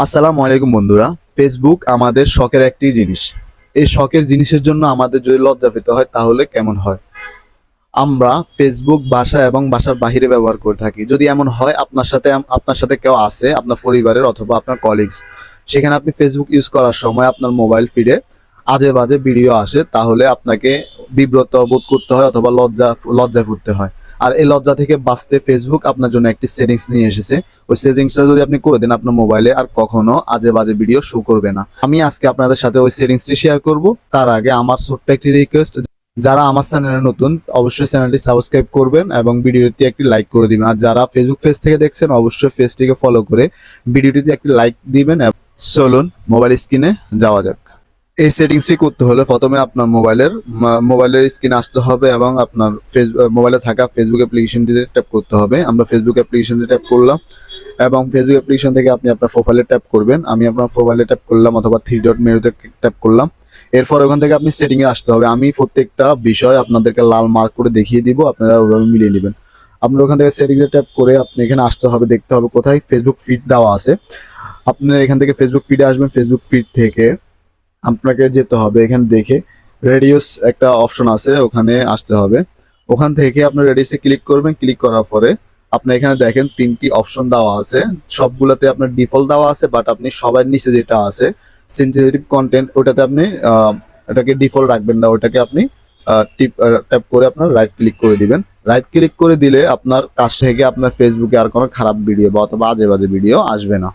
আসসালামু আলাইকুম বন্ধুরা। ফেসবুক আমাদের শখের একটি জিনিস। এই শখের জিনিসের জন্য আমাদের যদি লজ্জা পেতে হয় তাহলে কেমন হয়? আমরা ফেসবুক বাসা এবং বাসার বাহিরে ব্যবহার করে থাকি। যদি এমন হয় আপনার সাথে কেউ আছে, আপনার পরিবারের অথবা আপনার কলিগস, সেখানে আপনি ফেসবুক ইউজ করার সময় আপনার মোবাইল ফিডে আজে বাজে ভিডিও আসে, তাহলে আপনাকে বিব্রত বোধ করতে হয় অথবা লজ্জায় পড়তে হয়। আর এই লজ্জা থেকে বাঁচতে ফেসবুক আপনার জন্য একটি সেটিংস নিয়ে এসেছে। ওই সেটিংসটা যদি আপনি করে দেন, আপনার মোবাইলে আর কখনো আজে বাজে ভিডিও শো করবে না। আমি আজকে আপনাদের সাথে ওই সেটিংসটি শেয়ার করব। তার আগে আমার ছোট্ট একটি রিকোয়েস্ট, যারা আমার চ্যানেলে নতুন অবশ্যই চ্যানেলটি সাবস্ক্রাইব করবেন এবং ভিডিওটি একটি লাইক করে দিবেন। আর যারা ফেসবুক পেজ থেকে দেখছেন অবশ্যই পেজটিকে ফলো করে ভিডিওটিতে একটি লাইক দিবেন। চলুন মোবাইল স্ক্রিনে যাওয়া যাক। এই সেটিংসটি করতে হলে প্রথমে আপনার মোবাইলের স্ক্রিনে আসতে হবে এবং আপনার মোবাইলে থাকা ফেসবুক অ্যাপ্লিকেশনটিতে ট্যাপ করতে হবে। আমরা ফেসবুক অ্যাপ্লিকেশনটি ট্যাপ করলাম এবং ফেসবুক অ্যাপ্লিকেশন থেকে আপনি আপনার প্রোফাইলে ট্যাপ করবেন। আমি আপনার প্রোফাইলে ট্যাপ করলাম অথবা থ্রি ডট মেনুতে ট্যাপ করলাম। এরপর ওখান থেকে আপনি সেটিংয়ে আসতে হবে। আমি প্রত্যেকটা বিষয় আপনাদেরকে লাল মার্ক করে দেখিয়ে দিব, আপনারা ওইভাবে মিলিয়ে নেবেন। আপনার ওখান থেকে সেটিংসে ট্যাপ করে আপনি এখানে আসতে হবে, দেখতে হবে কোথায় ফেসবুক ফিড দেওয়া আছে। আপনারা এখান থেকে ফেসবুক ফিডে আসবেন। ফেসবুক ফিড থেকে আপনাকে যেতে হবে, এখানে দেখে রেডিওস একটা অপশন আছে, ওখানে আসতে হবে। ওখান থেকে আপনার রেডিওসে ক্লিক করবেন। ক্লিক করার পরে আপনি এখানে দেখেন তিনটি অপশন দেওয়া আছে। সবগুলোতে আপনার ডিফল্ট দেওয়া আছে, বাট আপনি সবার নিচে যেটা আছে সেনসিটিভ কন্টেন্ট, ওটাতে আপনি এটাকে ডিফল্ট রাখবেন না, ওটাকে আপনি ট্যাপ করে আপনার রাইট ক্লিক করে দিবেন। রাইট ক্লিক করে দিলে আপনার কাছ থেকে আপনার ফেসবুকে আর কোনো খারাপ ভিডিও বা অথবা আজে বাজে ভিডিও আসবে না।